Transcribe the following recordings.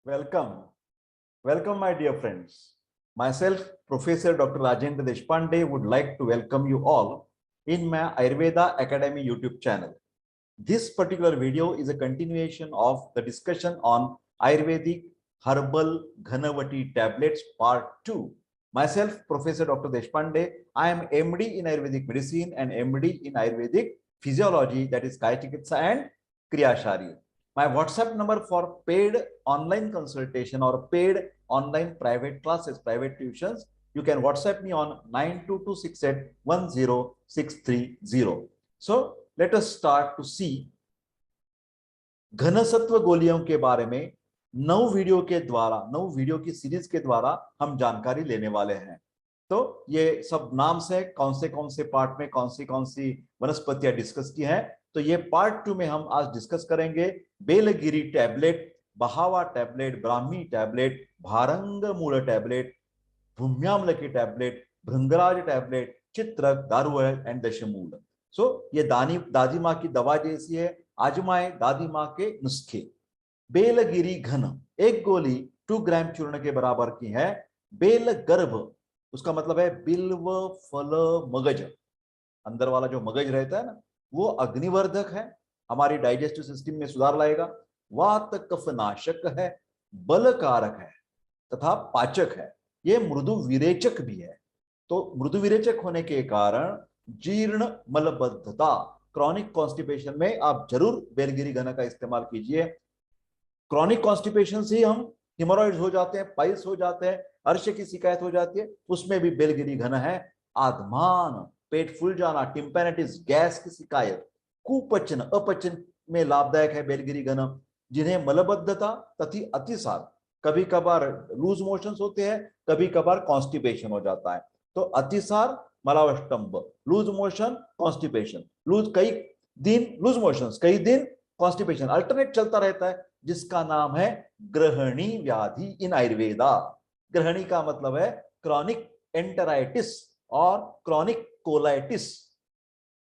Welcome. Welcome, my dear friends. Myself, Professor Dr. Rajendra Deshpande, would like to welcome you all in my Ayurveda Academy YouTube channel. This particular video is a continuation of the discussion on Ayurvedic herbal Ghanavati tablets part 2. Myself, Professor Dr. Deshpande, I am MD in Ayurvedic medicine and MD in Ayurvedic physiology, that is Kaya Chikitsa and Kriya Shari. My WhatsApp number for paid online consultation or paid online private classes, private tuitions, you can WhatsApp me on 92268 So let us start to see घनसत्व गोलियों के बारे में 9 video की series के द्वारा हम जानकारी लेने वाले हैं। तो ये सब नाम से कौन से पार्ट में कौन सी वनस्पतियां डिस्कस की हैं। तो ये पार्ट 2 में हम आज डिस्कस करेंगे बेलगिरी टैबलेट, बहावा टैबलेट, ब्राह्मी टैबलेट, भारंग मूल टैबलेट, भूम्याम्ल की टैबलेट, भृंगराज टैबलेट, चित्रक, दारू एंड दशमूल। सो ये दादी माँ की दवा जैसी है, आजमाए दादी माँ के नुस्खे। बेलगिरी घन, एक गोली 2 ग्राम चूर्ण के बराबर की है। बेल गर्भ, उसका मतलब है बिल्व फल मगज, अंदर वाला जो मगज रहता है ना, वो अग्निवर्धक है, हमारी डाइजेस्टिव सिस्टम में सुधार लाएगा। वात कफ नाशक है, बलकारक है तथा पाचक है। ये मृदु विरेचक भी है। तो मृदु विरेचक होने के कारण जीर्ण मलबद्धता, क्रॉनिक कॉन्स्टिपेशन में आप जरूर बेलगिरी घन का इस्तेमाल कीजिए। क्रॉनिक कॉन्स्टिपेशन से हम हिमोरॉइड्स हो जाते हैं, पाइल्स हो जाते हैं, अर्श की शिकायत हो जाती है, उसमें भी बेलगिरी घन है। आधमान, पेट फूल जाना, टिम्पैनिटिस, गैस की शिकायत, कुपचन, अपचन में लाभदायक है बेलगिरी घन। जिन्हें मलबद्धता तथा अतिसार, कभी कभार लूज मोशंस होते हैं, कभी कभार कॉन्स्टिपेशन हो जाता है। तो अतिसार, मलावष्टंभ, लूज मोशन, कॉन्स्टिपेशन, कई दिन लूज मोशंस, कई दिन कॉन्स्टिपेशन, अल्टरनेट चलता रहता है, जिसका नाम है ग्रहणी व्याधि इन आयुर्वेदा। ग्रहणी का मतलब है क्रॉनिक एंटराइटिस और क्रॉनिक कोलाइटिस।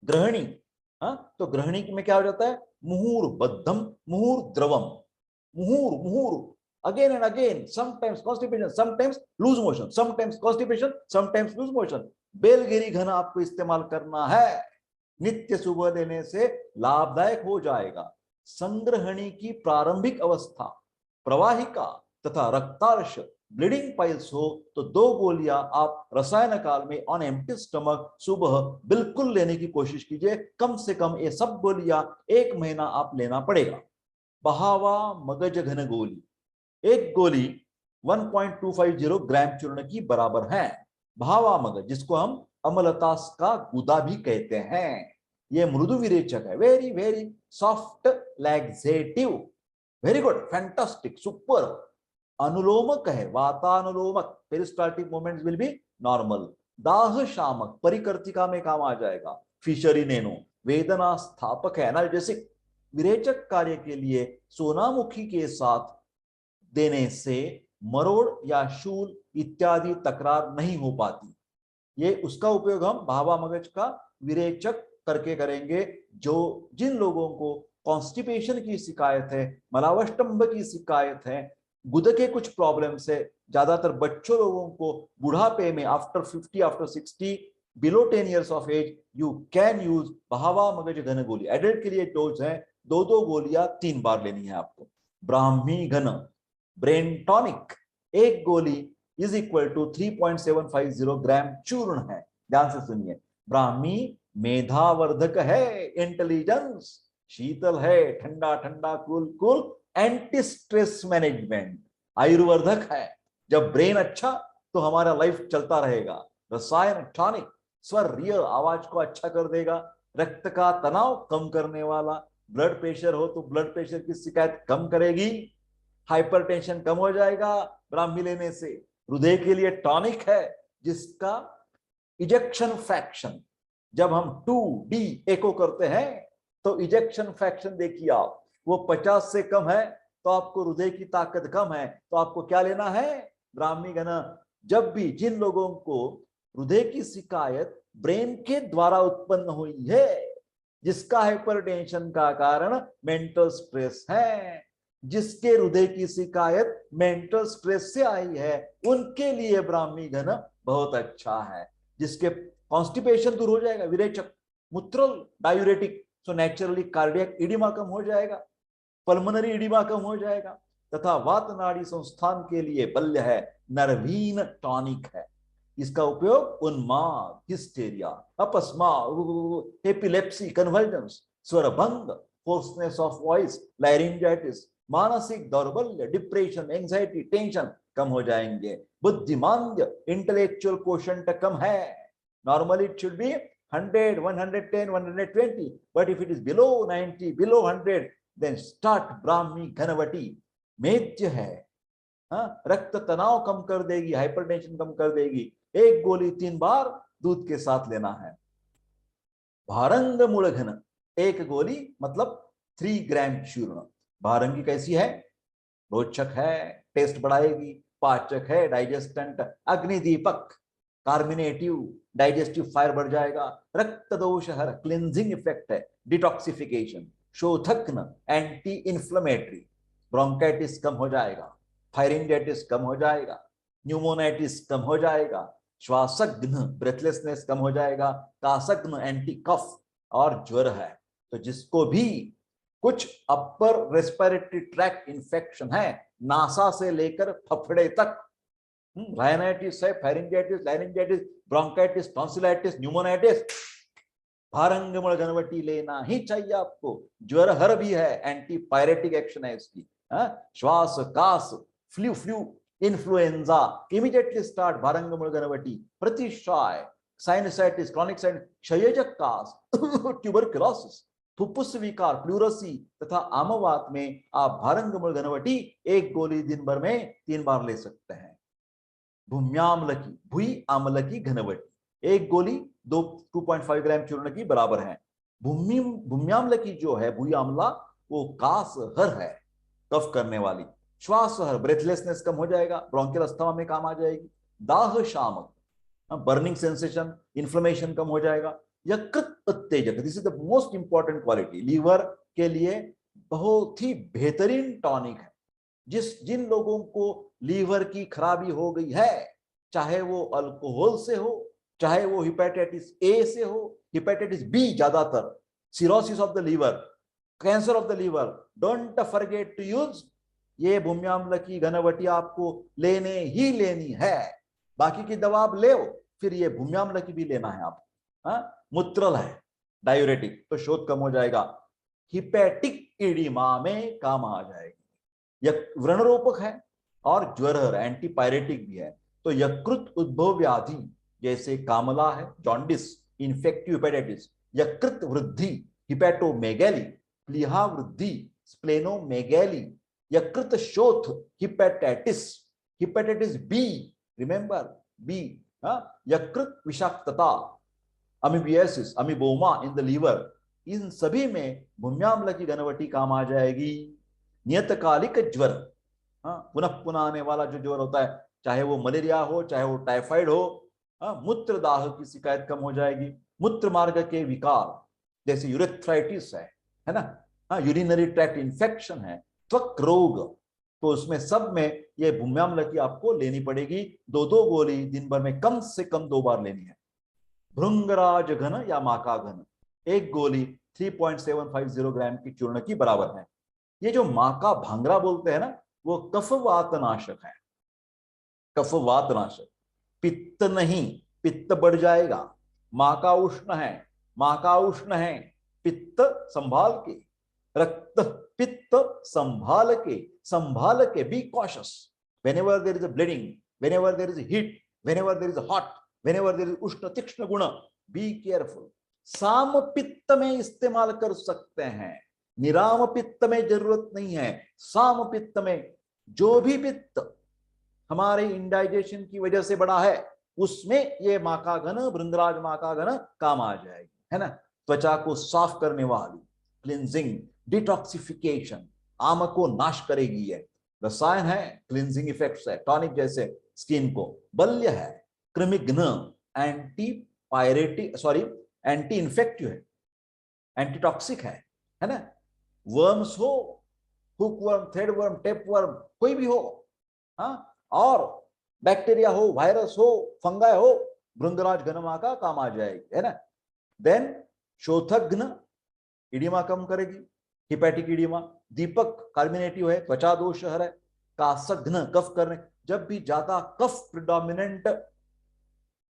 ग्रहणी, तो ग्रहणी में क्या हो जाता है? मुहूर बद्धम, मुहूर द्रवम, मुहूर again and again, sometimes constipation, sometimes loose motion, sometimes constipation, sometimes loose motion। बेलगिरी घन आपको इस्तेमाल करना है, नित्य सुबह लेने से लाभदायक हो जाएगा। संग्रहणी की प्रारंभिक अवस्था, प्रवाहिका तथा रक्तार्श, ब्लीडिंग पाइल्स हो तो 2 गोलियां आप रसायन काल में ऑन एम्प्टी स्टमक सुबह बिल्कुल लेने की कोशिश कीजिए। कम से कम ये सब गोलियां 1 महीना आप लेना पड़ेगा। बहावा मगज घन गोली, एक गोली 1.250 ग्राम चूर्ण की बराबर है। भावा मगज, जिसको हम अमलतास का गुदा भी कहते हैं, ये मृदु विरेचक है, very very soft laxative, very good, fantastic, super. अनुलोमक है, वातानुलोमक, peristaltic movements will be normal. दाह शामक, परिकर्तिका में काम आ जाएगा। फिशरी नैनो, वेदना स्थापक है, एनाल्जेसिक। विरेचक कार्य के लिए सोनामुखी के साथ देने से मरोड़ या शूल इत्यादि तकरार नहीं हो पाती। ये उसका उपयोग हम भावा मगज का विरेचक करके करेंगे। जिन लोगों को कॉन्स्टिपेशन की शिकायत है, मलावष्टंभ की शिकायत है, गुद के कुछ प्रॉब्लम से, ज्यादातर बच्चों लोगों को बुढ़ापे में after 50, after 60, below 10 years of age, you can use बहावा मगज घन गोली। एडल्ट के लिए डोज है 2 गोलियां 3 बार लेनी है आपको। ब्राह्मी घन, ब्रेन टॉनिक, एक गोली इज इक्वल टू 3.750 ग्राम चूर्ण है। ध्यान से सुनिए, ब्राह्मी मेधावर्धक है, इंटेलिजेंस, शीतल है, ठंडा ठंडा, cool cool, anti stress management, आयुर्वर्धक है। जब ब्रेन अच्छा तो हमारा लाइफ चलता रहेगा। रसायन टॉनिक, स्वर रिय, आवाज को अच्छा कर देगा। रक्त का तनाव कम करने वाला, ब्लड प्रेशर हो तो ब्लड प्रेशर की शिकायत कम करेगी, हाइपरटेंशन कम हो जाएगा ब्राह्मी लेने से। हृदय के लिए टॉनिक है, जिसका इजेक्शन फ्रैक्शन, जब हम 2D एको करते हैं तो इजेक्शन फ्रैक्शन देखिए आप, वो 50 से कम है तो आपको हृदय की ताकत कम है, तो आपको क्या लेना है? ब्राह्मी घन। जब भी जिन लोगों को हृदय की शिकायत ब्रेन के द्वारा उत्पन्न हुई है, जिसका हाइपरटेंशन का कारण मेंटल स्ट्रेस है, जिसके हृदय की शिकायत मेंटल स्ट्रेस से आई है उनके लिए ब्राह्मी घन बहुत अच्छा है। जिसके कॉन्स्टिपेशन दूर हो जाएगा, विरेचक, मूत्रल, diuretic, so naturally cardiac oedema कम हो जाएगा, पल्मोनरी इडिमा कम हो जाएगा, तथा वात नाड़ी संस्थान के लिए बल्य है, नरवीन टॉनिक है। इसका उपयोग उन्माद, हिस्टेरिया, अपस्मा, एपिलेप्सी, कन्वर्जेंस, स्वरभंग, होर्सनेस ऑफ वॉइस, लारिंजाइटिस, मानसिक दौर्बल्य, डिप्रेशन, एंजाइटी, टेंशन कम हो जाएंगे। बुद्धिमांद्य, इंटेलेक्चुअल क्वोशंट कम है, normally it should be 100, 110, 120, but if it is below 90, below 100, then start ब्राह्मी घनवटी। मेद्य है, रक्त तनाव कम कर देगी, हाइपरटेंशन कम कर देगी। एक गोली 3 बार दूध के साथ लेना है। भारंग मूल घन, एक गोली मतलब 3 ग्राम चूर्ण। भारंगी कैसी है? रोचक है, टेस्ट बढ़ाएगी, पाचक है, डाइजेस्टेंट, अग्निदीपक, कार्मिनेटिव, डाइजेस्टिव फायर बढ़ जाएगा, रक्त दोष हर, क्लिनजिंग इफेक्ट है, डिटॉक्सिफिकेशन, शोथक्न, एंटी इंफ्लेमेटरी, ब्रोंकाइटिस कम हो जाएगा, फायरिंजाइटिस कम हो जाएगा, न्यूमोनाइटिस कम हो जाएगा, श्वासघ्न, ब्रेथलेसनेस कम हो जाएगा, कासघ्न, एंटी कफ, और ज्वर है तो जिसको भी कुछ अपर रेस्पिरेटरी ट्रैक्ट इंफेक्शन है, नासा से लेकर फफड़े तक, राइनाइटिस है, फेरिंजाइटिस, लारिंजाइटिस, ब्रोंकाइटिस, टॉन्सिलाइटिस, न्यूमोनाइटिस, भारंगमूल घनवटी लेना ही चाहिए आपको। ज्वर हर भी है, एंटी पायरेटिक एक्शन है इसकी। श्वास, कास, फ्लू, इन्फ्लुएंजा, इमीडिएटली स्टार्ट भारंगमूल घनवटी। प्रतिशाय, साइनसाइटिस, क्रॉनिक साइनस, क्षयजक कास, ट्यूबरकुलोसिस, फुफ्फुस विकार, प्लूरसी तथा आमवात में आप भारंगमूल घनवटी एक गोली दिन भर में 3 बार ले सकते हैं। भूम्याम्ल की, भूई आम्ल की घनवटी, एक गोली 2.5 ग्राम चूर्ण की बराबर है। भूम्याम्ल की जो है, भूई आम्ला, वो कास हर है, कफ करने वाली। श्वास हर, ब्रेथलेसनेस कम हो जाएगा, ब्रोंकियल अस्थमा में काम आ जाएगी। दाह शामक, बर्निंग सेंसेशन, इन्फ्लेमेशन कम हो जाएगा। यकृत उत्तेजक, this is the most important quality, liver के लिए बहुत ही बेहतरीन टॉनिक है। जिन लोगों को लीवर की खराबी हो गई है, चाहे वो अल्कोहल से हो, चाहे वो हेपेटाइटिस ए से हो, हेपेटाइटिस बी ज्यादातर, cirrhosis of the liver, cancer of the liver, don't forget to use ये भूम्याम्ल की घनवटी, आपको लेने ही लेनी है। बाकी की दवा आप ले, फिर ये भूम्याम्ल की भी लेना है आप। मूत्रल है, डायूरेटिक, तो शोथ कम हो जाएगा, हिपैटिक इडिमा में काम आ जाएगी। यह व्रणरोपक है और ज्वर, एंटीपायरेटिक भी है। तो यकृत उद्भव व्याधि जैसे कामला है, जॉन्डिस, इन्फेक्टिव हेपेटाइटिस, यकृत वृद्धि, हिपैटोमेगैली, प्लीहा वृद्धि, स्प्लेनोमेगैली, यकृत शोथ, हिपैटाइटिस, हेपेटाइटिस बी, रिमेंबर बी, यकृत विषाक्तता, अमीबियासिस, अमीबोमा इन द लीवर, इन सभी में भूम्याम्ल की घनवटी काम आ जाएगी। नियतकालिक ज्वर, पुनः पुनः आने वाला जो ज्वर होता है, चाहे वो मलेरिया हो, चाहे वो टाइफाइड हो, मूत्र दाह की शिकायत कम हो जाएगी। मूत्र मार्ग के विकार जैसे यूरेथ्राइटिस है ना, यूरिनरी ट्रैक्ट इन्फेक्शन है, त्वक रोग, तो उसमें सब में ये भूम्याम्ल की आपको लेनी पड़ेगी। 2 गोली दिन भर में कम से कम 2 बार लेनी है। भृंगराज घन या माका घन, एक गोली 3.750 ग्राम की चूर्ण की बराबर है। ये जो माका भांगरा बोलते हैं ना, वो कफवात नाशक है, कफवात नाशक। पित्त नहीं, पित्त बढ़ जाएगा। माका उष्ण है, माका उष्ण है, पित्त संभाल के, रक्त पित्त संभाल के, be cautious whenever there is a bleeding, whenever there is a heat, whenever there is a hot, whenever there is उष्ण तीक्ष्ण गुण, बी केयरफुल। साम पित्त में इस्तेमाल कर सकते हैं, निराम पित्त में जरूरत नहीं है। साम पित्त में जो भी पित्त हमारे इंडाइजेशन की वजह से बड़ा है, उसमें ये माका घन, भृंगराज माका घन काम आ जाएगी, है ना। त्वचा को साफ करने वाली, क्लिनजिंग, डिटॉक्सिफिकेशन, आम को नाश करेगी। ये रसायन है, क्लिनजिंग इफेक्ट्स है, टॉनिक जैसे स्किन को। बल्य है, कृमिघ्न, anti pyretic, sorry anti infective है, एंटीटॉक्सिक है ना। वर्म्स हो, hook worm, thread worm, tape worm, कोई भी हो, हाँ, और बैक्टीरिया हो, वायरस हो, फंगाई हो, भृंगराज घनमा का काम आ जाएगी, है ना। देन शोथघ्न, इडिमा कम करेगी, हिपैटिक इडिमा। दीपक कार्मिनेटिव है, त्वचा दोष है। कासघ्न, कफ करने, जब भी ज्यादा कफ प्रिडोमिनेंट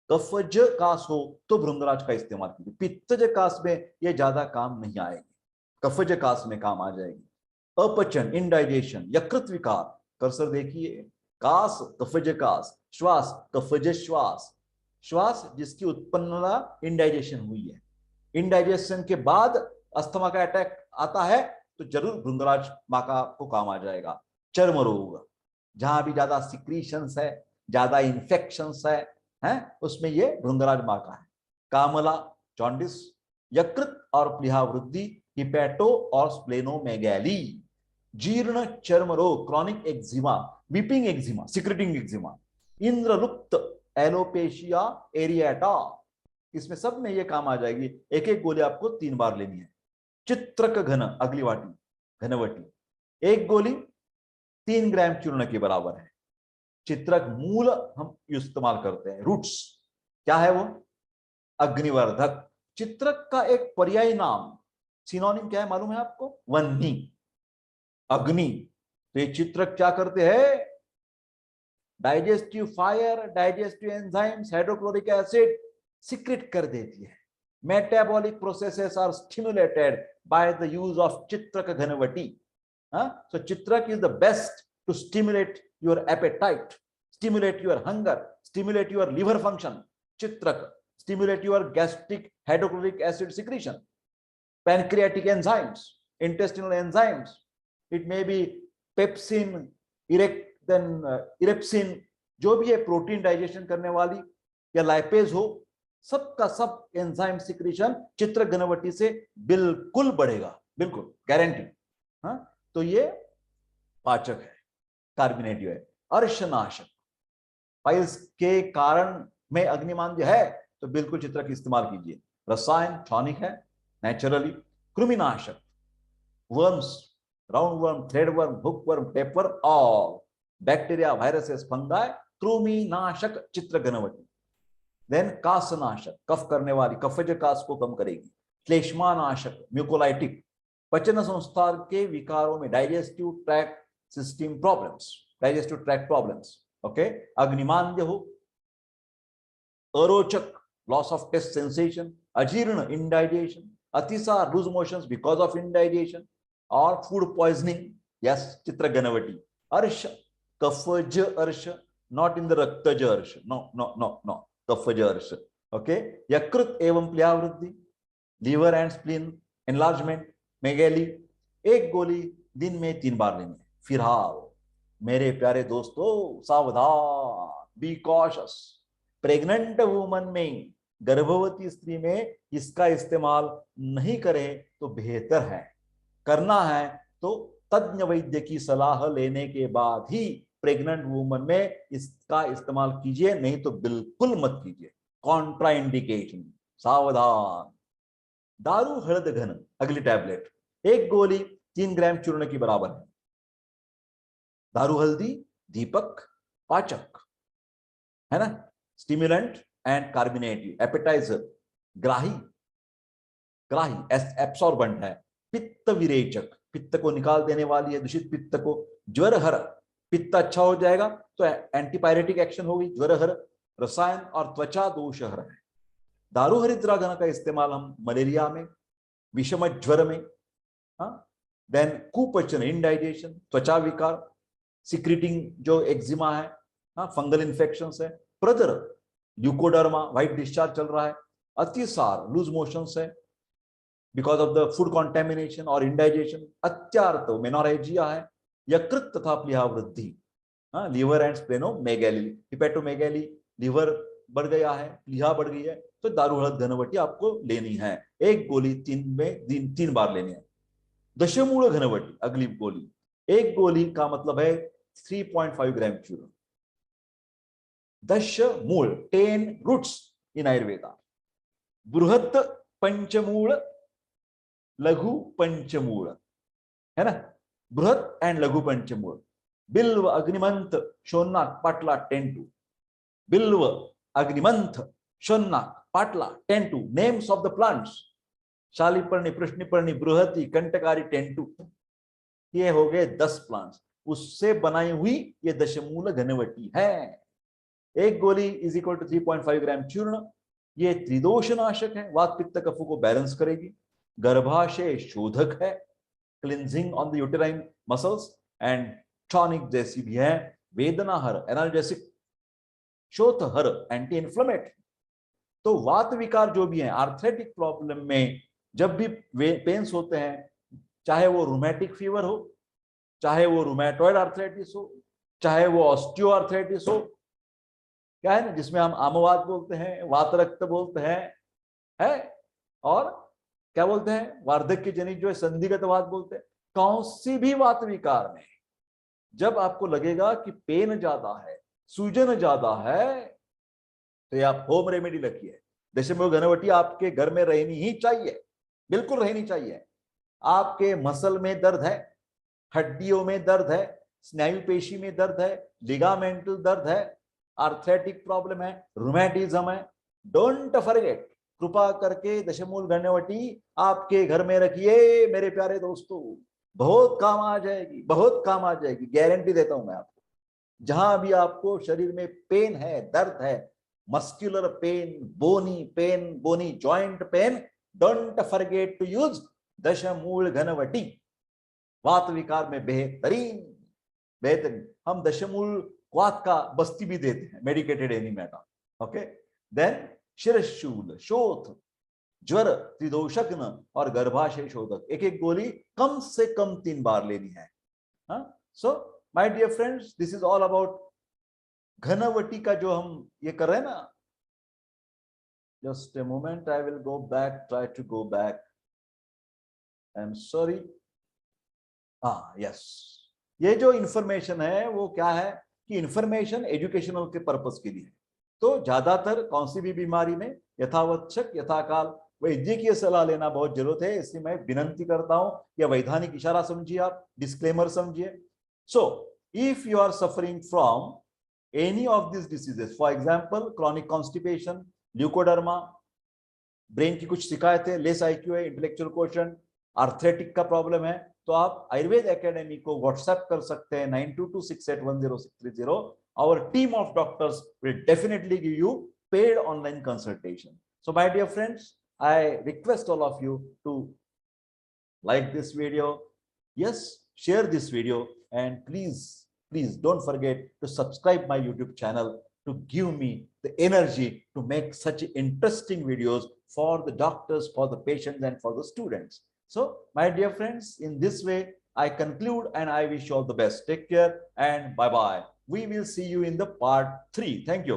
कफज कास हो तो भृंगराज का इस्तेमाल कीजिए। पित्तज कास में ये ज्यादा काम नहीं आएगी, कफज कास में काम आ जाएगी। अपचन, इनडाइजेशन, यकृत विकार, कर्सर देखिए, कास कफज कास, श्वास कफज श्वास, श्वास जिसकी उत्पन्नता इनडाइजेशन हुई है, इनडाइजेशन के बाद अस्थमा का अटैक आता है तो जरूर भृंगराज माँ का आपको काम आ जाएगा। चर्म रोग, जहां भी ज्यादा सिक्रीशंस है, ज्यादा इंफेक्शंस है उसमें ये भृंगराज माँ का है। कामला, जॉन्डिस, यकृत और प्लीहा वृद्धि, हिपैटो और स्प्लेनोमेगैली। जीर्ण चर्म रोग, chronic eczema, weeping eczema, secreting eczema, इंद्रलुप्त, एलोपेशिया एरिएटा, इसमें सब में ये काम आ जाएगी। एक एक गोली आपको 3 बार लेनी है। चित्रक घन, अगली वाटी, घनवटी, एक गोली 3 ग्राम चूर्ण के बराबर है। चित्रक मूल हम इस्तेमाल करते हैं, रूट्स, क्या है वो, अग्निवर्धक। चित्रक का एक पर्यायी नाम, सिनोनिम क्या है मालूम है आपको, वन्नी, अग्नि। तो ये चित्रक क्या करते हैं, digestive fire, digestive enzymes, hydrochloric acid secrete कर देती है। Metabolic processes are stimulated by the use of चित्रक घनवटी। So Chitrak is the best to stimulate your appetite, stimulate your hunger, stimulate your liver function. Chitrak stimulate your gastric hydrochloric acid secretion, pancreatic enzymes, intestinal enzymes. It may be pepsin, erepsin, जो भी है protein digestion करने वाली, या lipase हो, सबका सब enzyme secretion चित्रक घनवटी से बिल्कुल बढ़ेगा, बिल्कुल गारंटी। हाँ, तो ये पाचक है, कार्बोनेटिव है। अर्शनाशक, पाइल्स के कारण में अग्निमांद्य है तो बिल्कुल चित्रक इस्तेमाल कीजिए। रसायन टॉनिक है नेचुरली। कृमिनाशक, worms, round worm, thread worm, hook worm, tape worm, all bacteria, viruses, fungi, कृमिनाशक चित्रक घनवटी। देन कासनाशक, कफ करने वाली, कफज कास को कम करेगी। श्लेष्मानाशक, म्यूकोलाइटिक, पचन संस्था के विकारों में, digestive tract system problems, digestive tract problems, okay. अग्निमांद्य हो, अरोचक, लॉस ऑफ टेस्ट सेंसेशन, अजीर्ण, इंडाइजेशन, अतिसार, loose motions because of indigestion, और फूड पॉइजनिंग, यस, चित्रक घनवटी। अर्श, कफज अर्श, नॉट इन द रक्तज अर्श, नो नो नो नो, कफज अर्श, ओके। यकृत एवं प्लीहा वृद्धि, लीवर एंड स्प्लीन एनलार्जमेंट, मेगैली, एक गोली दिन में 3 बार लेनी है। फिलहाल मेरे प्यारे दोस्तों सावधान, बी कॉशस। प्रेग्नेंट वुमन में, गर्भवती स्त्री में इसका इस्तेमाल नहीं करें तो बेहतर है। करना है तो तज्ञ वैद्य की सलाह लेने के बाद ही प्रेग्नेंट वुमन में इसका इस्तेमाल कीजिए, नहीं तो बिल्कुल मत कीजिए, कॉन्ट्राइंडिकेशन, सावधान। दारू हळद घन, अगली टैबलेट, एक गोली 3 ग्राम चूर्ण की बराबर है। दारू हल्दी, दीपक, पाचक है ना, स्टिमुलेंट एंड कार्बोनेटिव, एपेटाइजर, ग्राही, ग्राही एब्सॉर्बेंट है। पित्त विरेचक, पित्त को निकाल देने वाली है, दूषित पित्त को। ज्वर हर, पित्त अच्छा हो जाएगा तो एंटीपायरेटिक एक्शन होगी, ज्वर हर। रसायन और त्वचा दोष हर है। दारू हरिद्रा घन का इस्तेमाल हम मलेरिया में, विषम ज्वर में, देन कुपचन, इनडाइजेशन, त्वचा विकार, सिक्रीटिंग जो एक्जिमा है, फंगल इन्फेक्शन है। प्रदर, ल्यूकोडर्मा, व्हाइट डिस्चार्ज चल रहा है। अतिसार, लूज मोशंस है because of the food contamination और इंडाइजेशन। अत्यार्थ, मेनोरेजिया है। यकृत तथा प्लीहा वृद्धि, लीवर एंड स्प्लेनोमेगैली, हिपैटोमेगैली, लीवर बढ़ गया है, प्लीहा बढ़ गई है, तो दारू हळद घनवटी आपको लेनी है। एक गोली 3 बार लेनी है। दशमूल घनवटी, अगली गोली, एक गोली का मतलब है 3.5 ग्राम चूर्ण। दशमूल, 10 रूट्स इन आयुर्वेदा। बृहत पंचमूल, लघु पंचमूल, है ना। बृहत and लघु पंचमूल, बिल्व, अग्निमंथ, शोन्नाक, पाटला, टेंटू, बिल्व, अग्निमंथ, शोन्नाक, पाटला, टेंटू, नेम्स ऑफ द प्लांट्स, शालीपर्णी, प्रश्निपर्णी, बृहति, कंटकारी, टेंटू, ये हो गए 10 प्लांट्स, उससे बनाई हुई ये दशमूल घनवटी है। एक गोली इज इक्वल टू 3.5 ग्राम चूर्ण, ये त्रिदोषनाशक है, वात पित्त कफों को बैलेंस करेगी, गर्भाशय शोधक है, cleansing on the uterine muscles, and tonic जैसी भी है, वेदनाहर, एनाल्जेसिक, शोथहर, एंटी इन्फ्लेमेटरी। तो वात विकार जो भी है, आर्थराइटिक प्रॉब्लम में जब भी पेन्स होते हैं, चाहे वो रूमेटिक फीवर हो, चाहे वो रूमेटॉइड आर्थराइटिस हो, चाहे वो ऑस्टियो आर्थराइटिस हो, क्या है ना, जिसमें हम आमवात बोलते हैं, वात रक्त बोलते हैं, है, और क्या बोलते हैं, वार्धक्य जनित जो है संधिगत वात बोलते हैं। कौन सी भी वात विकार में जब आपको लगेगा कि पेन ज्यादा है, सूजन ज्यादा है, तो ये आप होम रेमेडी रखिए। दशमूल घनवटी आपके घर में रहनी ही चाहिए, बिल्कुल रहनी चाहिए। आपके मसल में दर्द है, हड्डियों में दर्द है, स्नायु पेशी में दर्द है, लिगामेंटल दर्द है, आर्थराइटिक प्रॉब्लम है, रूमेटिज्म है, डोंट फॉरगेट, कृपा करके दशमूल घनवटी आपके घर में रखिए मेरे प्यारे दोस्तों, बहुत काम आ जाएगी, बहुत काम आ जाएगी, गारंटी देता हूं मैं आपको। जहां भी आपको शरीर में पेन है, दर्द है, muscular pain, bony joint pain, don't forget to use दशमूल घनवटी, वात विकार में बेहतरीन। हम दशमूल क्वाथ का बस्ती भी देते हैं, मेडिकेटेड एनिमेटा। ओके, देन शिरशूल, शोथ, ज्वर, त्रिदोषग्न और गर्भाशय शोधक, एक एक गोली कम से कम 3 बार लेनी है। So my dear friends, this is all about घनवटी का जो हम ये कर रहे हैं ना। Just a moment, I will go back, try to go back, I am sorry. Yes, ये जो इंफॉर्मेशन है वो क्या है कि इंफॉर्मेशन एजुकेशनल के पर्पस के लिए है। तो ज्यादातर कौन सी भी बीमारी में यथावश्यक यथाकाल वैद्यकीय सलाह लेना बहुत जरूरत है, इसलिए मैं विनंती करता हूं, या वैधानिक इशारा समझिए, आप डिस्क्लेमर समझिए। So if you are suffering from any of this diseases, for example chronic constipation, leucoderma, brain की कुछ शिकायतें, लेस आईक्यू है, इंटेलेक्चुअल क्वोशंट, आर्थराइटिक का प्रॉब्लम है, तो आप आयुर्वेद एकेडमी को व्हाट्सएप कर सकते हैं 9226810630। Our team of doctors will definitely give you paid online consultation. So my dear friends, I request all of you to like this video, yes, share this video, and please don't forget to subscribe my YouTube channel to give me the energy to make such interesting videos for the doctors, for the patients, and for the students. So my dear friends, in this way I conclude and I wish you all the best. Take care and bye bye. We will see you in the part 3. Thank you.